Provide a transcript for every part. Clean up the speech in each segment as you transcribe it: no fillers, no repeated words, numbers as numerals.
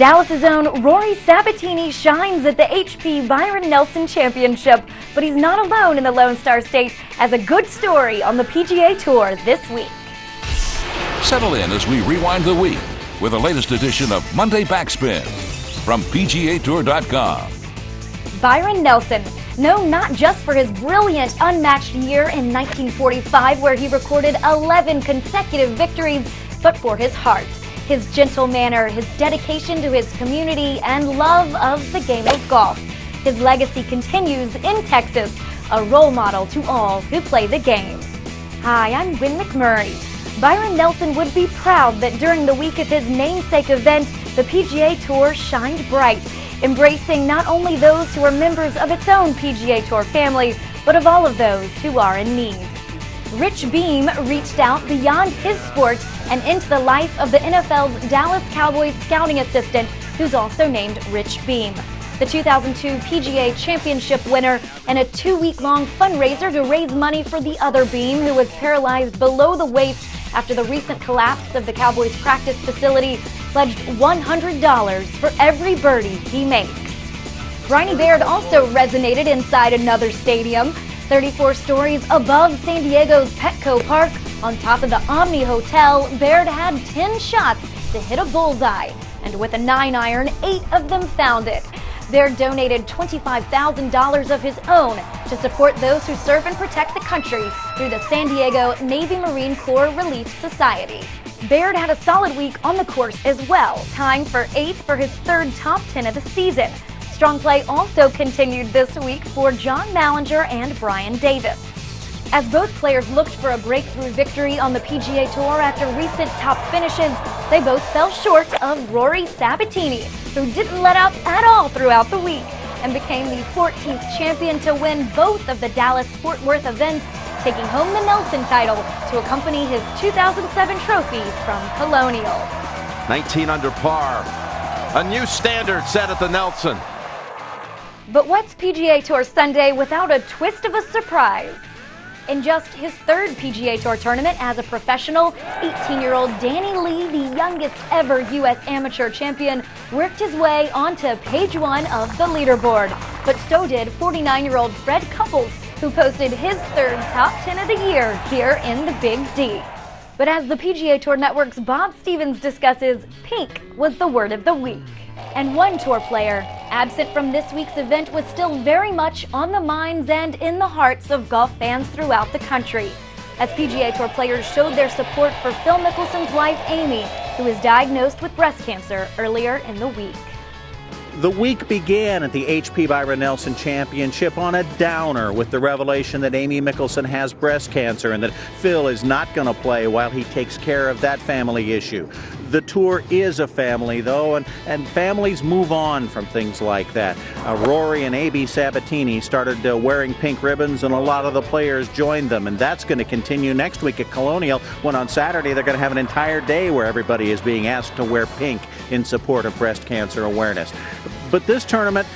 Dallas's own Rory Sabbatini shines at the HP Byron Nelson Championship, but he's not alone in the Lone Star State as a good story on the PGA Tour this week. Settle in as we rewind the week with the latest edition of Monday Backspin from PGA TOUR.com. Byron Nelson, known not just for his brilliant unmatched year in 1945 where he recorded 11 consecutive victories, but for his heart, his gentle manner, his dedication to his community, and love of the game of golf. His legacy continues in Texas, a role model to all who play the game. Hi, I'm Win McMurry. Byron Nelson would be proud that during the week of his namesake event, the PGA Tour shined bright, embracing not only those who are members of its own PGA Tour family, but of all of those who are in need. Rich Beam reached out beyond his sport and into the life of the NFL's Dallas Cowboys scouting assistant, who's also named Rich Beam. The 2002 PGA Championship winner and a 2-week-long fundraiser to raise money for the other Beam, who was paralyzed below the waist after the recent collapse of the Cowboys practice facility, pledged $100 for every birdie he makes. Bryony Baird also resonated inside another stadium. 34 stories above San Diego's Petco Park, on top of the Omni Hotel, Baird had 10 shots to hit a bullseye, and with a 9-iron, 8 of them found it. Baird donated $25,000 of his own to support those who serve and protect the country through the San Diego Navy Marine Corps Relief Society. Baird had a solid week on the course as well, tying for 8th for his third top 10 of the season. Strong play also continued this week for John Mallinger and Brian Davis. As both players looked for a breakthrough victory on the PGA Tour after recent top finishes, they both fell short of Rory Sabbatini, who didn't let up at all throughout the week and became the 14th champion to win both of the Dallas-Fort Worth events, taking home the Nelson title to accompany his 2007 trophy from Colonial. 19 under par, a new standard set at the Nelson. But what's PGA Tour Sunday without a twist of a surprise? In just his third PGA Tour tournament as a professional, 18-year-old Danny Lee, the youngest ever U.S. amateur champion, worked his way onto page 1 of the leaderboard. But so did 49-year-old Fred Couples, who posted his third top 10 of the year here in the Big D. But as the PGA Tour Network's Bob Stevens discusses, pink was the word of the week. And one tour player, absent from this week's event, was still very much on the minds and in the hearts of golf fans throughout the country, as PGA Tour players showed their support for Phil Mickelson's wife, Amy, who was diagnosed with breast cancer earlier in the week. The week began at the HP Byron Nelson Championship on a downer with the revelation that Amy Mickelson has breast cancer and that Phil is not going to play while he takes care of that family issue. The tour is a family, though, and families move on from things like that. Rory and AB Sabatini started wearing pink ribbons, and a lot of the players joined them, and that's going to continue next week at Colonial, when on Saturday they're going to have an entire day where everybody is being asked to wear pink in support of breast cancer awareness. But this tournament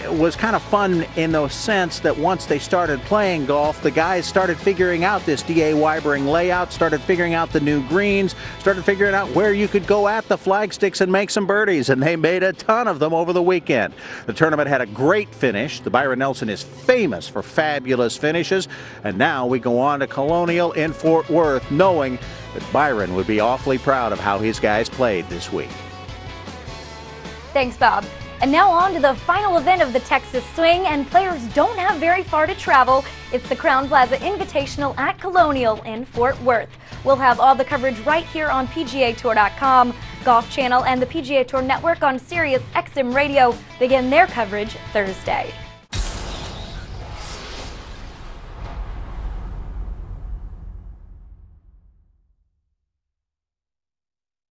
was kind of fun in the sense that once they started playing golf, the guys started figuring out this D.A. Weibering layout, started figuring out the new greens, started figuring out where you could go at the flag sticks and make some birdies, and they made a ton of them over the weekend. The tournament had a great finish. The Byron Nelson is famous for fabulous finishes, and now we go on to Colonial in Fort Worth, knowing that Byron would be awfully proud of how his guys played this week. Thanks, Bob. And now on to the final event of the Texas Swing, and players don't have very far to travel. It's the Crowne Plaza Invitational at Colonial in Fort Worth. We'll have all the coverage right here on PGA Tour.com. Golf Channel and the PGA Tour Network on Sirius XM Radio begin their coverage Thursday.